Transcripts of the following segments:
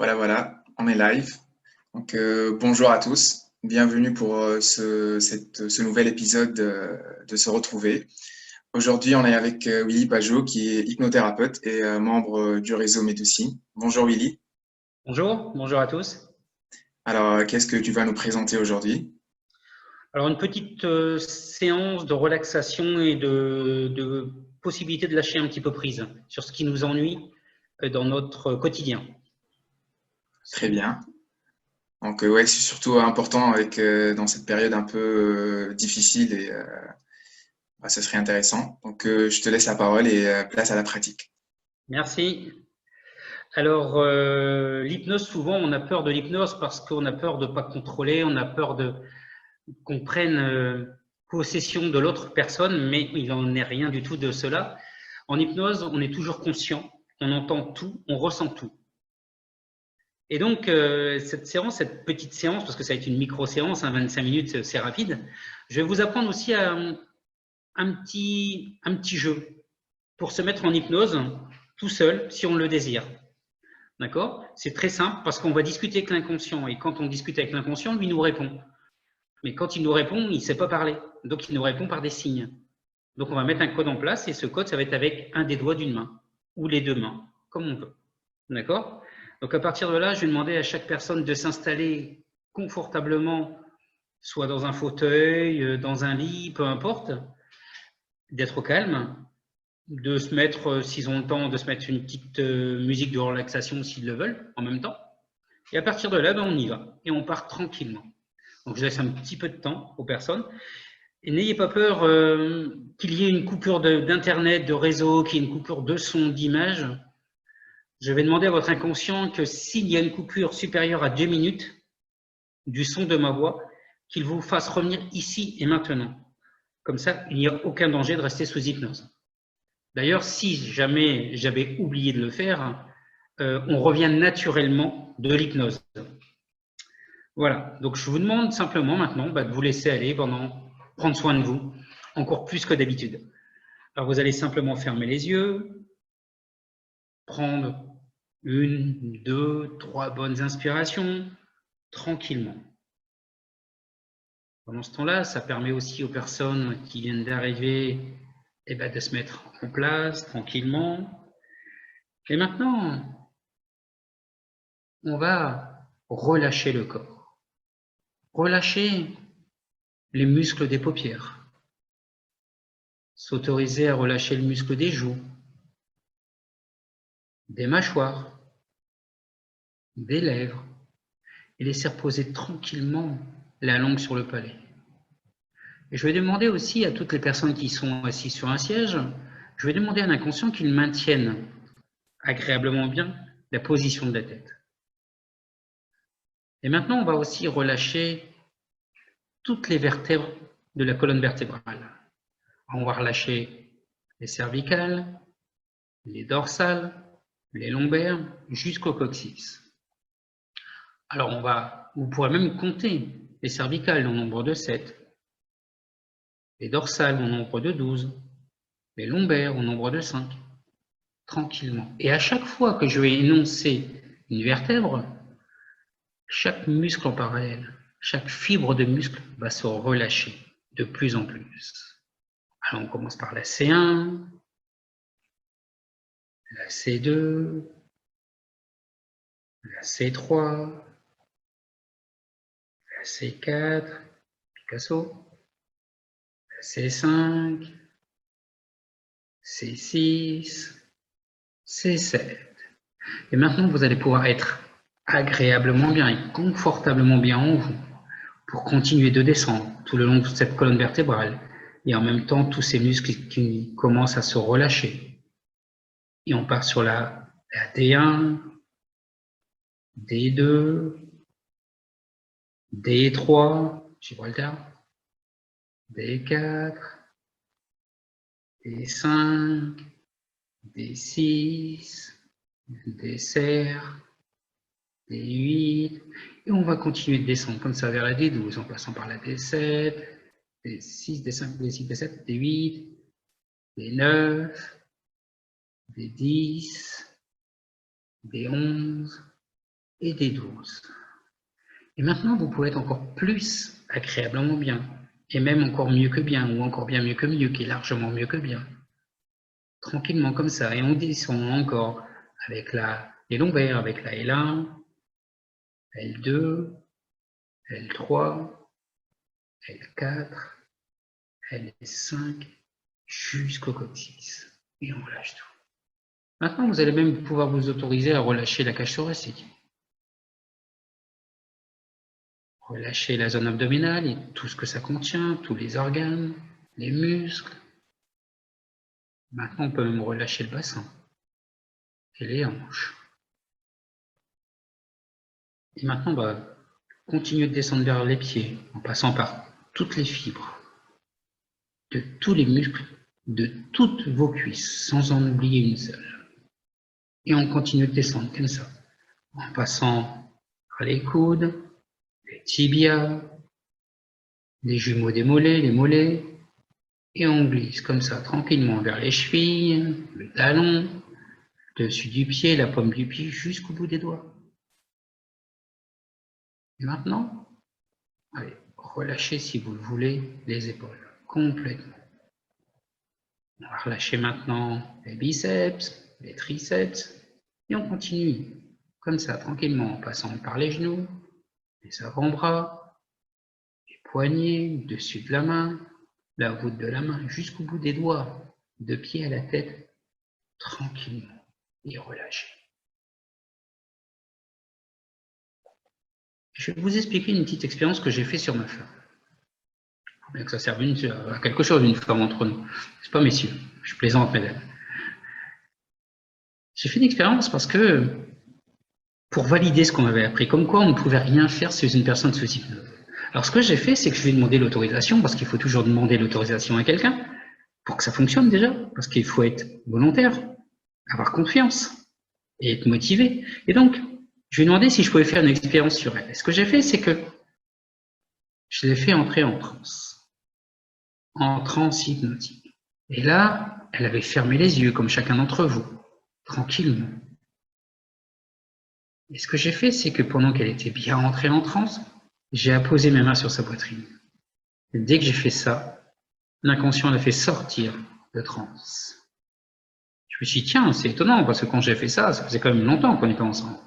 Voilà, voilà, on est live. Donc, bonjour à tous. Bienvenue pour ce nouvel épisode de Se retrouver. Aujourd'hui, on est avec Willy Pajot, qui est hypnothérapeute et membre du réseau Médecine. Bonjour Willy. Bonjour, bonjour à tous. Alors, qu'est-ce que tu vas nous présenter aujourd'hui? Alors, une petite séance de relaxation et de possibilité de lâcher un petit peu prise sur ce qui nous ennuie dans notre quotidien. Très bien. Donc, ouais, c'est surtout important avec dans cette période un peu difficile et bah, ce serait intéressant. Donc, je te laisse la parole et place à la pratique. Merci. Alors, l'hypnose, souvent, on a peur de l'hypnose parce qu'on a peur de ne pas contrôler, on a peur qu'on prenne possession de l'autre personne, mais il n'en est rien du tout de cela. En hypnose, on est toujours conscient, on entend tout, on ressent tout. Et donc, cette séance, cette petite séance, parce que ça va être une micro-séance, 25 minutes, c'est rapide, je vais vous apprendre aussi un petit jeu pour se mettre en hypnose tout seul, si on le désire. D'accord? C'est très simple parce qu'on va discuter avec l'inconscient. Et quand on discute avec l'inconscient, lui nous répond. Mais quand il nous répond, il ne sait pas parler. Donc, il nous répond par des signes. Donc, on va mettre un code en place et ce code, ça va être avec un des doigts d'une main ou les deux mains, comme on veut. D'accord? Donc, à partir de là, je vais demander à chaque personne de s'installer confortablement, soit dans un fauteuil, dans un lit, peu importe, d'être au calme, de se mettre, s'ils ont le temps, de se mettre une petite musique de relaxation s'ils le veulent, en même temps. Et à partir de là, on y va. Et on part tranquillement. Donc, je laisse un petit peu de temps aux personnes. Et n'ayez pas peur qu'il y ait une coupure d'internet, de réseau, qu'il y ait une coupure de son, d'image. Je vais demander à votre inconscient que s'il y a une coupure supérieure à 2 minutes du son de ma voix, qu'il vous fasse revenir ici et maintenant. Comme ça, il n'y a aucun danger de rester sous hypnose. D'ailleurs, si jamais j'avais oublié de le faire, on revient naturellement de l'hypnose. Voilà, donc je vous demande simplement maintenant de vous laisser aller prendre soin de vous, encore plus que d'habitude. Alors vous allez simplement fermer les yeux, prendre 1, 2, 3 bonnes inspirations, tranquillement. Pendant ce temps-là, ça permet aussi aux personnes qui viennent d'arriver de se mettre en place tranquillement. Et maintenant, on va relâcher le corps. Relâcher les muscles des paupières. S'autoriser à relâcher le muscle des joues, des mâchoires, des lèvres, et laisser reposer tranquillement la langue sur le palais. Et je vais demander aussi à toutes les personnes qui sont assises sur un siège, je vais demander à l'inconscient qu'ils maintiennent agréablement bien la position de la tête. Et maintenant, on va aussi relâcher toutes les vertèbres de la colonne vertébrale. On va relâcher les cervicales, les dorsales, les lombaires, jusqu'au coccyx. Alors, vous pourrez même compter les cervicales au nombre de 7, les dorsales au nombre de 12, les lombaires au nombre de 5, tranquillement. Et à chaque fois que je vais énoncer une vertèbre, chaque muscle en parallèle, chaque fibre de muscle va se relâcher de plus en plus. Alors, on commence par la C1, la C2, la C3, la C4, Picasso, la C5, C6, C7. Et maintenant, vous allez pouvoir être agréablement bien et confortablement bien en vous pour continuer de descendre tout le long de cette colonne vertébrale et en même temps tous ces muscles qui commencent à se relâcher. Et on part sur la D1, D2, D3, Gibraltar, D4, D5, D6, D7, D8, et on va continuer de descendre comme ça vers la D12 en passant par la D7, D6, D5, D6, D7, D8, D9, D10, D11, et des 12. Et maintenant, vous pouvez être encore plus agréablement bien, et même encore mieux que bien, ou encore bien mieux que mieux, qui est largement mieux que bien. Tranquillement comme ça, et on descend encore avec les lombaires, avec la L1, L2, L3, L4, L5, jusqu'au coccyx. Et on relâche tout. Maintenant, vous allez même pouvoir vous autoriser à relâcher la cage thoracique. Relâchez la zone abdominale et tout ce que ça contient, tous les organes, les muscles. Maintenant, on peut même relâcher le bassin et les hanches. Et maintenant, on va continuer de descendre vers les pieds en passant par toutes les fibres, de tous les muscles, de toutes vos cuisses, sans en oublier une seule. Et on continue de descendre comme ça, en passant par les coudes, les tibias, les jumeaux des mollets, les mollets, et on glisse comme ça tranquillement vers les chevilles, le talon, le dessus du pied, la paume du pied, jusqu'au bout des doigts. Et maintenant, allez, relâchez si vous le voulez les épaules complètement. On va relâcher maintenant les biceps, les triceps, et on continue comme ça tranquillement en passant par les genoux, les avant-bras, les poignets, le dessus de la main, la voûte de la main, jusqu'au bout des doigts, de pied à la tête, tranquillement et relâchez. Je vais vous expliquer une petite expérience que j'ai faite sur ma femme. Il faut bien que ça serve à quelque chose, une femme entre nous. C'est pas messieurs, je plaisante, mesdames. J'ai fait une expérience parce que, pour valider ce qu'on m'avait appris, comme quoi on ne pouvait rien faire si une personne sous hypnose. Alors ce que j'ai fait, c'est que je lui ai demandé l'autorisation, parce qu'il faut toujours demander l'autorisation à quelqu'un, pour que ça fonctionne déjà, parce qu'il faut être volontaire, avoir confiance, et être motivé. Et donc, je lui ai demandé si je pouvais faire une expérience sur elle. Et ce que j'ai fait, c'est que je l'ai fait entrer en transe hypnotique. Et là, elle avait fermé les yeux, comme chacun d'entre vous, tranquillement. Et ce que j'ai fait, c'est que pendant qu'elle était bien entrée en transe, j'ai apposé mes mains sur sa poitrine. Et dès que j'ai fait ça, l'inconscient l'a fait sortir de transe. Je me suis dit, tiens, c'est étonnant, parce que quand j'ai fait ça, ça faisait quand même longtemps qu'on était ensemble.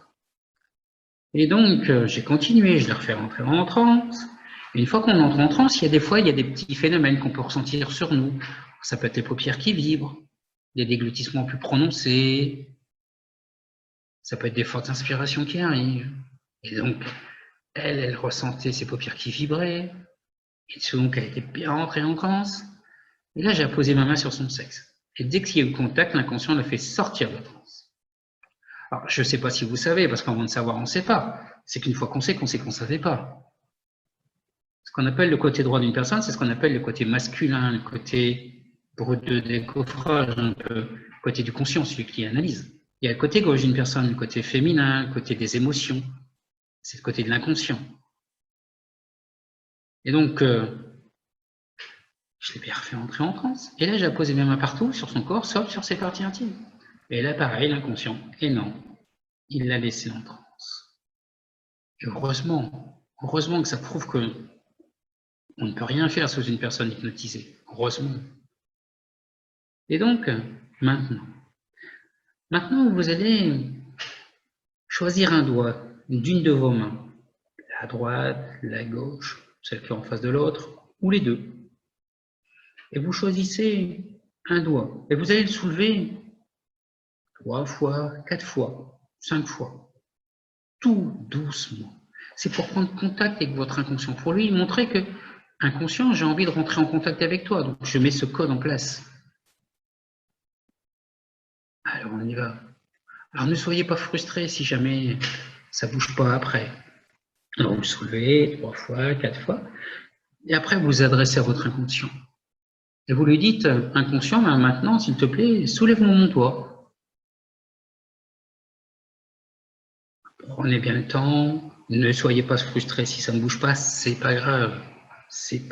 Et donc, j'ai continué, je l'ai refait rentrer en transe. Et une fois qu'on entre en transe, il y a des petits phénomènes qu'on peut ressentir sur nous. Ça peut être les paupières qui vibrent, des déglutissements plus prononcés, ça peut être des fortes inspirations qui arrivent. Et donc, elle ressentait ses paupières qui vibraient. Et donc, elle était bien rentrée en transe. Et là, j'ai posé ma main sur son sexe. Et dès qu'il y a eu contact, l'inconscient l'a fait sortir de la transe. Alors, je ne sais pas si vous savez, parce qu'avant de savoir, on ne sait pas. C'est qu'une fois qu'on sait qu'on ne savait pas. Ce qu'on appelle le côté droit d'une personne, c'est ce qu'on appelle le côté masculin, le côté brut de décoffrage, un peu, le côté du conscient, celui qui analyse. Il y a le côté gauche d'une personne, le côté féminin, le côté des émotions. C'est le côté de l'inconscient. Et donc, je l'ai bien refait entrer en transe. Et là, j'ai posé mes mains partout, sur son corps, sauf sur ses parties intimes. Et là, pareil, l'inconscient. Et non, il l'a laissé en transe. Et heureusement que ça prouve que on ne peut rien faire sous une personne hypnotisée. Heureusement. Et donc, maintenant, vous allez choisir un doigt d'une de vos mains, la droite, la gauche, celle qui est en face de l'autre, ou les deux. Et vous choisissez un doigt. Et vous allez le soulever 3 fois, 4 fois, 5 fois. Tout doucement. C'est pour prendre contact avec votre inconscient. Pour lui montrer que, inconscient, j'ai envie de rentrer en contact avec toi. Donc, je mets ce code en place. Alors, on y va. Alors, ne soyez pas frustrés si jamais ça ne bouge pas après. Alors, vous le soulevez 3 fois, 4 fois. Et après, vous vous adressez à votre inconscient. Et vous lui dites, inconscient, maintenant, s'il te plaît, soulève-moi mon doigt. Prenez bien le temps. Ne soyez pas frustrés si ça ne bouge pas. C'est pas grave. C'est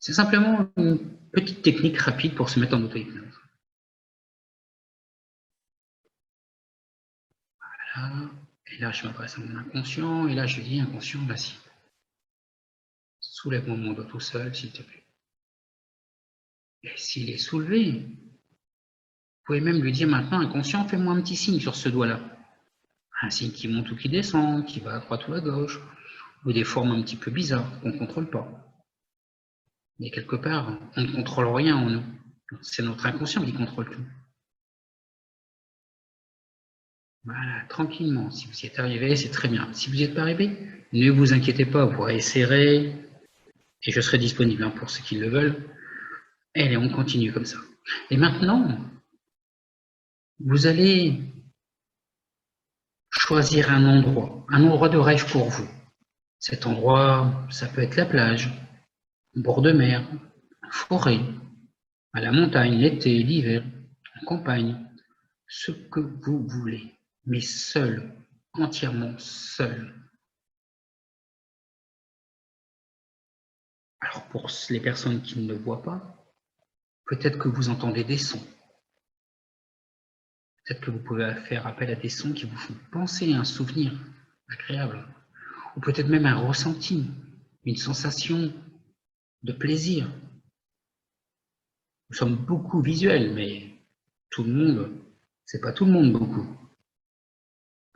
simplement une petite technique rapide pour se mettre en auto-hypnose. Voilà. Et là, je m'adresse à mon inconscient, et là, je dis, inconscient, vas-y. Soulève mon doigt tout seul, s'il te plaît. Et s'il est soulevé, vous pouvez même lui dire maintenant, inconscient, fais-moi un petit signe sur ce doigt-là. Un signe qui monte ou qui descend, qui va à droite ou à gauche, ou des formes un petit peu bizarres qu'on ne contrôle pas. Mais quelque part, on ne contrôle rien en nous. C'est notre inconscient qui contrôle tout. Voilà, tranquillement. Si vous y êtes arrivé, c'est très bien. Si vous n'y êtes pas arrivé, ne vous inquiétez pas, vous réessaierez, et je serai disponible pour ceux qui le veulent. Allez, on continue comme ça. Et maintenant, vous allez choisir un endroit de rêve pour vous. Cet endroit, ça peut être la plage, bord de mer, forêt, à la montagne, l'été, l'hiver, en campagne, ce que vous voulez, mais seul, entièrement seul. Alors pour les personnes qui ne le voient pas, peut-être que vous entendez des sons. Peut-être que vous pouvez faire appel à des sons qui vous font penser à un souvenir agréable, ou peut-être même un ressenti, une sensation de plaisir. Nous sommes beaucoup visuels, mais tout le monde, c'est pas tout le monde beaucoup.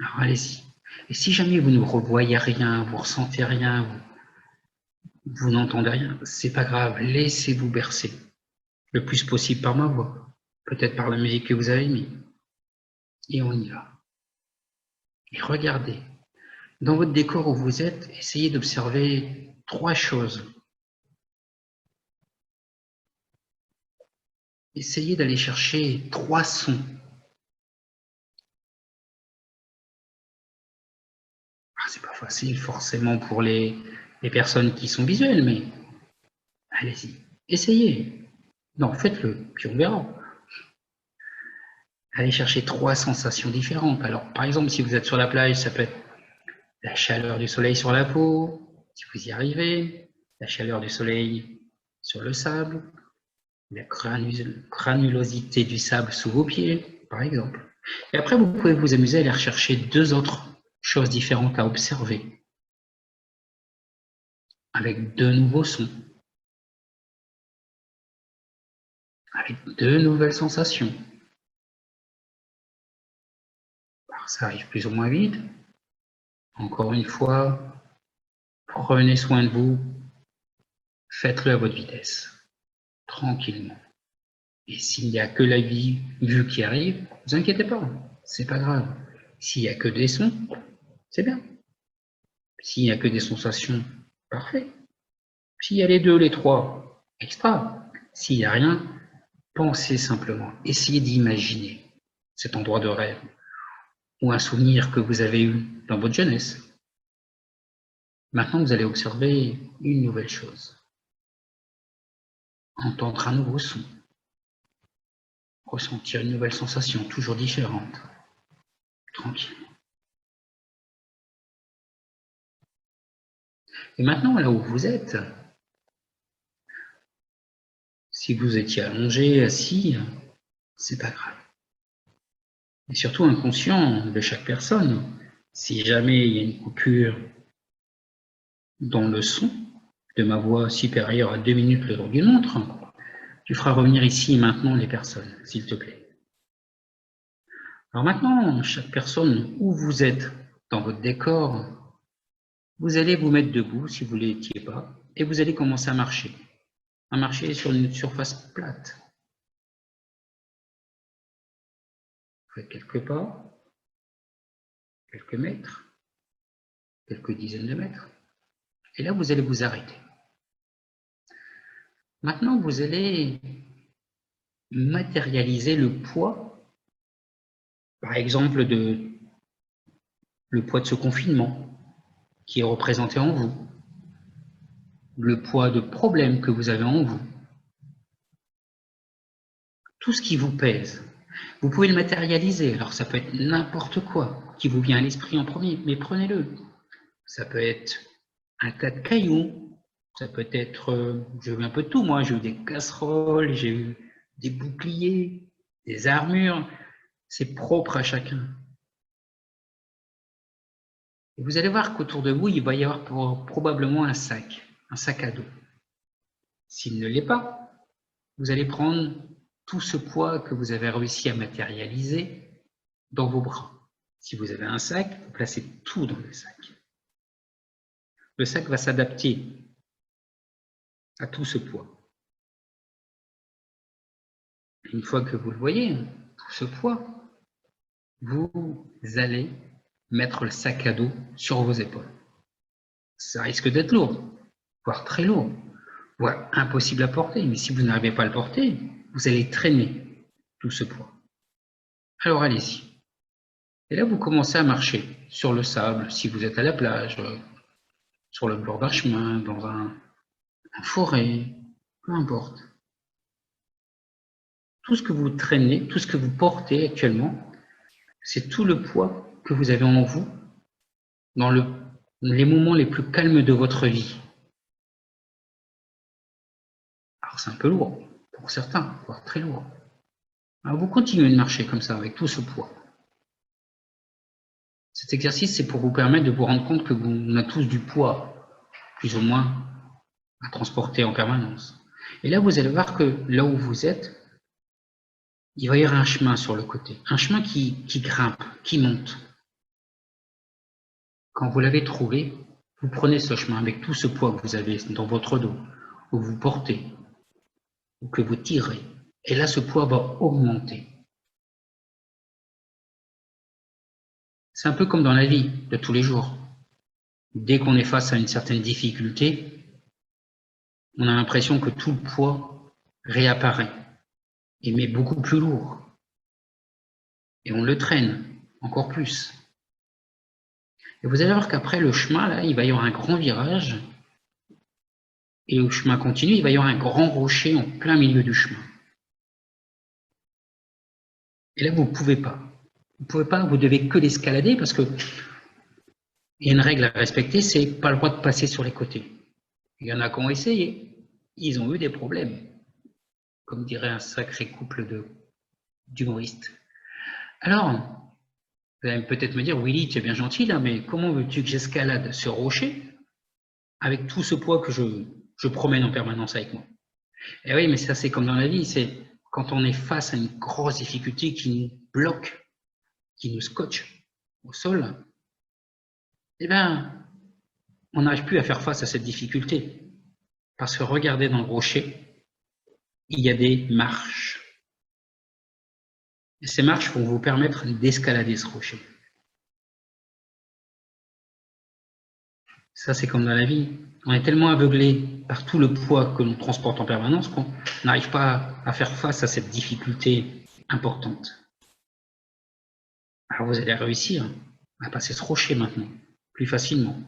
Alors allez-y. Et si jamais vous ne revoyez rien, vous ressentez rien, vous n'entendez rien, c'est pas grave, laissez-vous bercer le plus possible par ma voix, peut-être par la musique que vous avez mis. Et on y va. Et regardez, dans votre décor où vous êtes, essayez d'observer 3 choses. Essayez d'aller chercher 3 sons. C'est pas facile forcément pour les personnes qui sont visuelles, mais allez-y, essayez. Non, faites-le, puis on verra. Allez chercher 3 sensations différentes. Alors, par exemple, si vous êtes sur la plage, ça peut être la chaleur du soleil sur la peau, si vous y arrivez, la chaleur du soleil sur le sable, la granulosité du sable sous vos pieds, par exemple. Et après, vous pouvez vous amuser à aller rechercher 2 autres choses différentes à observer, avec 2 nouveaux sons, avec 2 nouvelles sensations. Alors, ça arrive plus ou moins vite. Encore une fois, prenez soin de vous, faites-le à votre vitesse, tranquillement. Et s'il n'y a que la vue qui arrive, ne vous inquiétez pas, c'est pas grave. S'il n'y a que des sons, c'est bien. S'il n'y a que des sensations, parfait. S'il y a les 2, les 3, extra. S'il n'y a rien, pensez simplement. Essayez d'imaginer cet endroit de rêve ou un souvenir que vous avez eu dans votre jeunesse. Maintenant, vous allez observer une nouvelle chose. Entendre un nouveau son. Ressentir une nouvelle sensation, toujours différente. Tranquille. Et maintenant, là où vous êtes, si vous étiez allongé, assis, c'est pas grave. Et surtout inconscient de chaque personne, si jamais il y a une coupure dans le son de ma voix supérieure à 2 minutes le tour d'une montre, tu feras revenir ici et maintenant les personnes, s'il te plaît. Alors maintenant, chaque personne, où vous êtes dans votre décor, vous allez vous mettre debout si vous ne l'étiez pas, et vous allez commencer à marcher sur une surface plate. Vous faites quelques pas, quelques mètres, quelques dizaines de mètres, et là vous allez vous arrêter. Maintenant, vous allez matérialiser le poids, par exemple, le poids de ce confinement qui est représenté en vous, le poids de problèmes que vous avez en vous, tout ce qui vous pèse. Vous pouvez le matérialiser, alors ça peut être n'importe quoi qui vous vient à l'esprit en premier, mais prenez-le. Ça peut être un tas de cailloux, ça peut être, j'ai eu un peu de tout moi, j'ai eu des casseroles, j'ai eu des boucliers, des armures, c'est propre à chacun. Et vous allez voir qu'autour de vous, il va y avoir probablement un sac à dos. S'il ne l'est pas, vous allez prendre tout ce poids que vous avez réussi à matérialiser dans vos bras. Si vous avez un sac, vous placez tout dans le sac. Le sac va s'adapter à tout ce poids. Une fois que vous le voyez, tout ce poids, vous allez mettre le sac à dos sur vos épaules. Ça risque d'être lourd, voire très lourd, voire impossible à porter. Mais si vous n'arrivez pas à le porter, vous allez traîner tout ce poids. Alors allez-y. Et là, vous commencez à marcher sur le sable, si vous êtes à la plage, sur le bord d'un chemin, dans un forêt, peu importe. Tout ce que vous traînez, tout ce que vous portez actuellement, c'est tout le poids que vous avez en vous dans les moments les plus calmes de votre vie. Alors c'est un peu lourd pour certains, voire très lourd. Alors vous continuez de marcher comme ça avec tout ce poids. Cet exercice, c'est pour vous permettre de vous rendre compte que on a tous du poids, plus ou moins, à transporter en permanence. Et là, vous allez voir que là où vous êtes, il va y avoir un chemin sur le côté, un chemin qui grimpe, qui monte. Quand vous l'avez trouvé, vous prenez ce chemin avec tout ce poids que vous avez dans votre dos, que vous portez, ou que vous tirez. Et là, ce poids va augmenter. C'est un peu comme dans la vie de tous les jours. Dès qu'on est face à une certaine difficulté, on a l'impression que tout le poids réapparaît, et mais beaucoup plus lourd. Et on le traîne encore plus. Et vous allez voir qu'après le chemin, là, il va y avoir un grand virage. Et au chemin continu, il va y avoir un grand rocher en plein milieu du chemin. Et là, vous ne pouvez pas. Vous ne pouvez pas, vous devez que l'escalader parce que il y a une règle à respecter, c'est pas le droit de passer sur les côtés. Il y en a qui ont essayé, ils ont eu des problèmes, comme dirait un sacré couple d'humoristes. Alors, vous allez peut-être me dire, Willy, tu es bien gentil là, mais comment veux-tu que j'escalade ce rocher avec tout ce poids que je promène en permanence avec moi? Et oui, mais ça c'est comme dans la vie, c'est quand on est face à une grosse difficulté qui nous bloque, qui nous scotche au sol, eh bien, on n'arrive plus à faire face à cette difficulté. Parce que regardez dans le rocher, il y a des marches. Et ces marches vont vous permettre d'escalader ce rocher. Ça, c'est comme dans la vie. On est tellement aveuglé par tout le poids que l'on transporte en permanence qu'on n'arrive pas à faire face à cette difficulté importante. Alors vous allez réussir à passer ce rocher maintenant, plus facilement.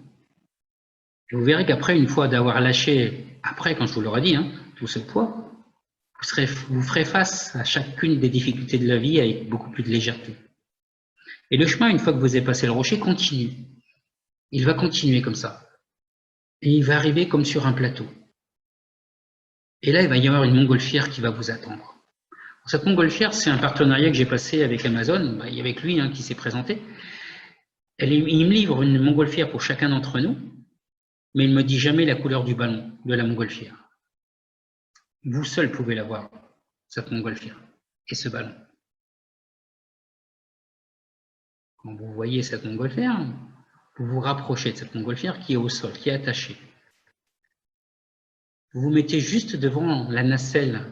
Et vous verrez qu'après, une fois d'avoir lâché, après, quand je vous l'aurai dit, tout ce poids, vous ferez face à chacune des difficultés de la vie avec beaucoup plus de légèreté. Et le chemin, une fois que vous avez passé le rocher, continue. Il va continuer comme ça. Et il va arriver comme sur un plateau. Et là, il va y avoir une montgolfière qui va vous attendre. Cette montgolfière, c'est un partenariat que j'ai passé avec Amazon, il y a avec lui qui s'est présenté. Il me livre une montgolfière pour chacun d'entre nous, mais il ne me dit jamais la couleur du ballon de la montgolfière. Vous seul pouvez l'avoir, cette montgolfière, et ce ballon. Quand vous voyez cette montgolfière, vous vous rapprochez de cette montgolfière qui est au sol, qui est attachée. Vous vous mettez juste devant la nacelle,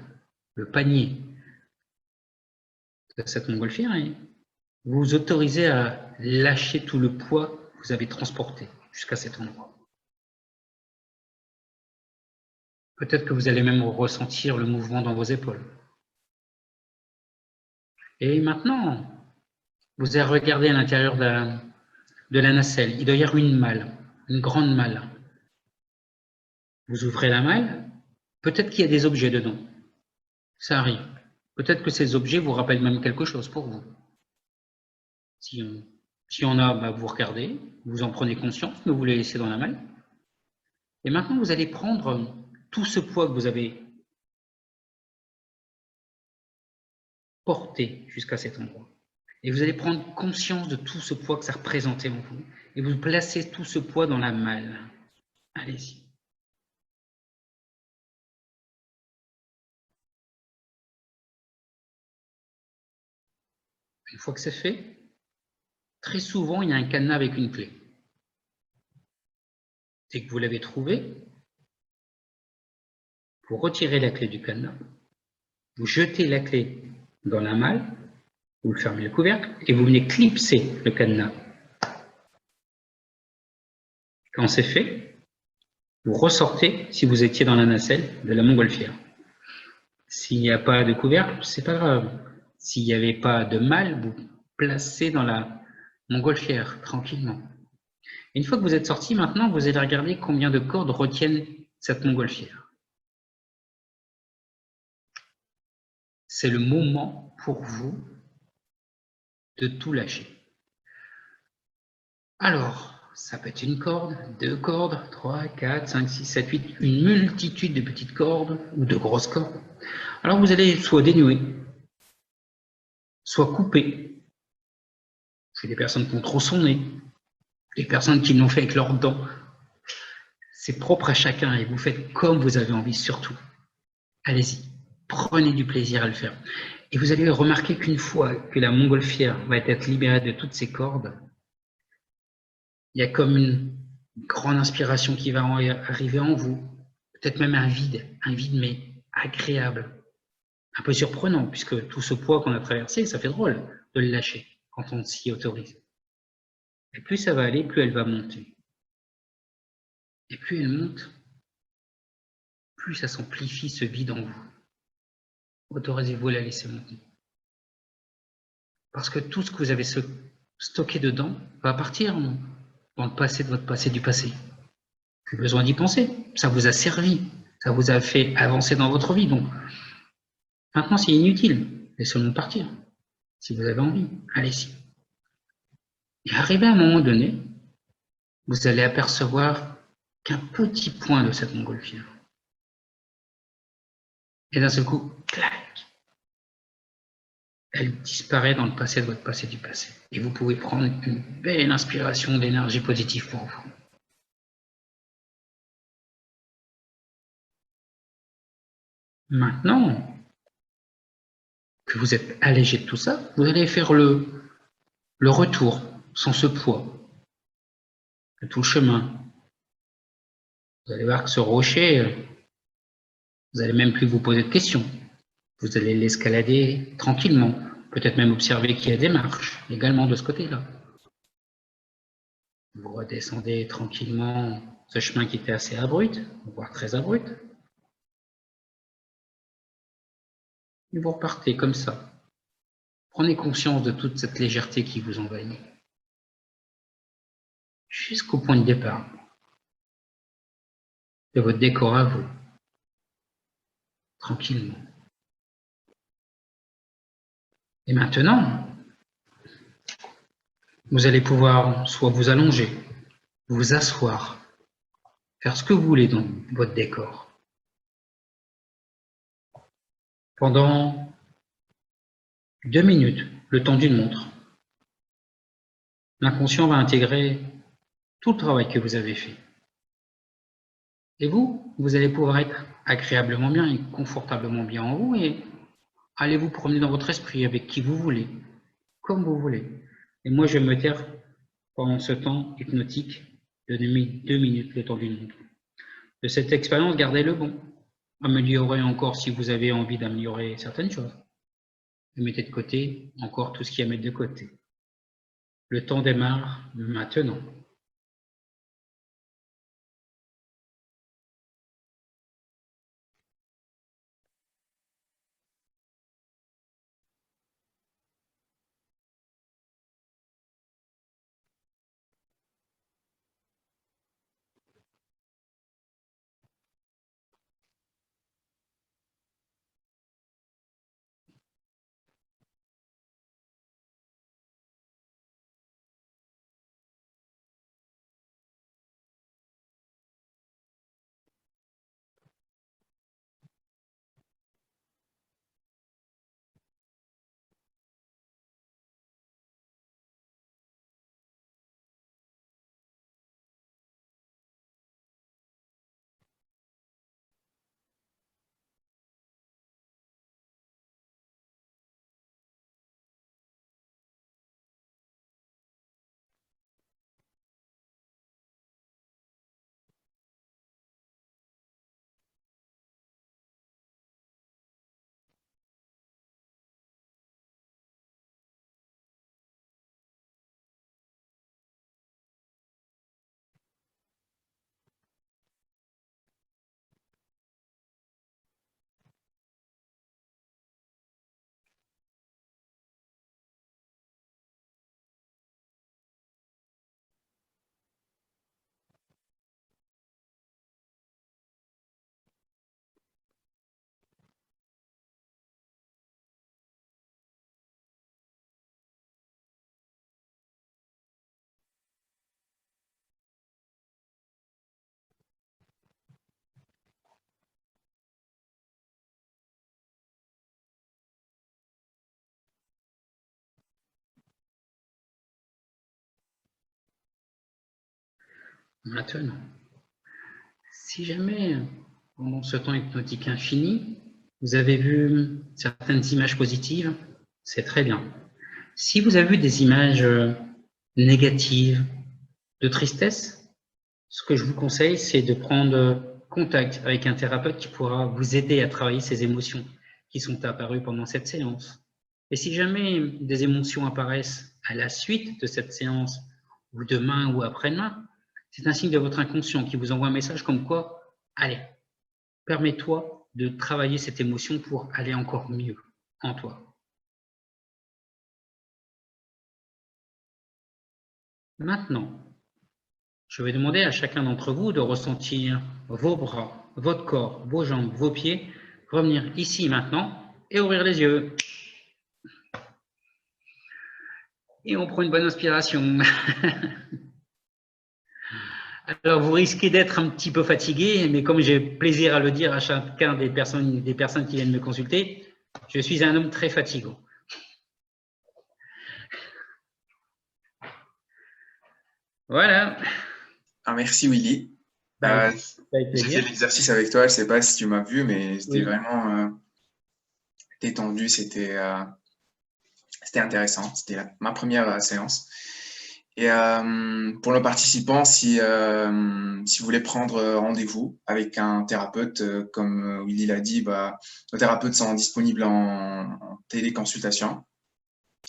le panier de cette montgolfière et vous vous autorisez à lâcher tout le poids que vous avez transporté jusqu'à cet endroit. Peut-être que vous allez même ressentir le mouvement dans vos épaules. Et maintenant, vous allez regarder à l'intérieur de la nacelle. Il doit y avoir une malle, une grande malle. Vous ouvrez la malle, peut-être qu'il y a des objets dedans. Ça arrive. Peut-être que ces objets vous rappellent même quelque chose pour vous. Si on a, vous regardez, vous en prenez conscience, mais vous les laissez dans la malle. Et maintenant, vous allez prendre tout ce poids que vous avez porté jusqu'à cet endroit. Et vous allez prendre conscience de tout ce poids que ça représentait en vous. et vous placez tout ce poids dans la malle. Allez-y. Une fois que c'est fait, très souvent, il y a un cadenas avec une clé. Dès que vous l'avez trouvé, vous retirez la clé du cadenas, vous jetez la clé dans la malle, vous fermez le couvercle et vous venez clipser le cadenas. Quand c'est fait, vous ressortez si vous étiez dans la nacelle de la montgolfière. S'il n'y a pas de couvercle, c'est pas grave. S'il n'y avait pas de malle, vous placez dans la montgolfière tranquillement. Et une fois que vous êtes sorti, maintenant, vous allez regarder combien de cordes retiennent cette montgolfière. C'est le moment pour vous de tout lâcher. Alors, ça peut être une corde, 2 cordes, 3, 4, 5, 6, 7, 8, une multitude de petites cordes ou de grosses cordes. Alors vous allez soit dénouer, soit couper. C'est des personnes qui ont trop son nez, des personnes qui l'ont fait avec leurs dents. C'est propre à chacun et vous faites comme vous avez envie surtout. Allez-y, prenez du plaisir à le faire. Et vous allez remarquer qu'une fois que la montgolfière va être libérée de toutes ces cordes, il y a comme une grande inspiration qui va arriver en vous, peut-être même un vide mais agréable, un peu surprenant, puisque tout ce poids qu'on a traversé, ça fait drôle de le lâcher quand on s'y autorise. Et plus ça va aller, plus elle va monter. Et plus elle monte, plus ça s'amplifie ce vide en vous. Autorisez-vous à la laisser monter. Parce que tout ce que vous avez stocké dedans va partir dans le passé de votre passé du passé. Plus besoin d'y penser. Ça vous a servi. Ça vous a fait avancer dans votre vie. Donc, maintenant, c'est inutile. Laissez-le partir. Si vous avez envie, allez-y. Et arrivé à un moment donné, vous allez apercevoir qu'un petit point de cette montgolfière. Et d'un seul coup, clac, elle disparaît dans le passé de votre passé du passé. Et vous pouvez prendre une belle inspiration d'énergie positive pour vous. Maintenant que vous êtes allégé de tout ça, vous allez faire le retour sans ce poids, de tout le chemin. Vous allez voir que ce rocher, vous n'allez même plus vous poser de questions. Vous allez l'escalader tranquillement, peut-être même observer qu'il y a des marches également de ce côté-là. Vous redescendez tranquillement ce chemin qui était assez abrupt, voire très abrupt. Et vous repartez comme ça. Prenez conscience de toute cette légèreté qui vous envahit. Jusqu'au point de départ de votre décor à vous. Tranquillement. Et maintenant, vous allez pouvoir soit vous allonger, vous asseoir, faire ce que vous voulez dans votre décor. Pendant 2 minutes, le temps d'une montre, l'inconscient va intégrer tout le travail que vous avez fait. Et vous allez pouvoir être agréablement bien et confortablement bien en vous et allez vous promener dans votre esprit avec qui vous voulez, comme vous voulez. Et moi, je vais me taire pendant ce temps hypnotique de 2 minutes, le temps d'une montre. De cette expérience, gardez le bon. Améliorez encore si vous avez envie d'améliorer certaines choses. Et mettez de côté encore tout ce qu'il y a à mettre de côté. Le temps démarre maintenant. Maintenant, si jamais, pendant ce temps hypnotique infini, vous avez vu certaines images positives, c'est très bien. Si vous avez vu des images négatives, de tristesse, ce que je vous conseille, c'est de prendre contact avec un thérapeute qui pourra vous aider à travailler ces émotions qui sont apparues pendant cette séance. Et si jamais des émotions apparaissent à la suite de cette séance, ou demain ou après-demain, c'est un signe de votre inconscient qui vous envoie un message comme quoi, allez, permets-toi de travailler cette émotion pour aller encore mieux en toi. Maintenant, je vais demander à chacun d'entre vous de ressentir vos bras, votre corps, vos jambes, vos pieds, revenir ici maintenant et ouvrir les yeux. Et on prend une bonne inspiration. Alors, vous risquez d'être un petit peu fatigué, mais comme j'ai plaisir à le dire à chacun des personnes qui viennent me consulter, je suis un homme très fatigant. Voilà. Ah, merci Willy. Avec J'ai plaisir. fait l'exercice avec toi, je ne sais pas si tu m'as vu, mais c'était Oui. vraiment détendu, c'était intéressant. C'était ma première séance. Et pour nos participants, si vous voulez prendre rendez-vous avec un thérapeute, comme Willy l'a dit, nos thérapeutes sont disponibles en téléconsultation.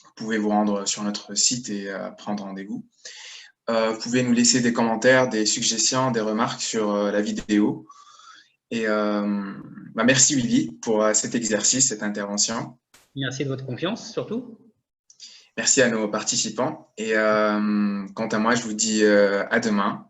Vous pouvez vous rendre sur notre site et prendre rendez-vous. Vous pouvez nous laisser des commentaires, des suggestions, des remarques sur la vidéo. Et merci Willy pour cet exercice, cette intervention. Merci de votre confiance, surtout. Merci à nos participants. Et quant à moi, je vous dis à demain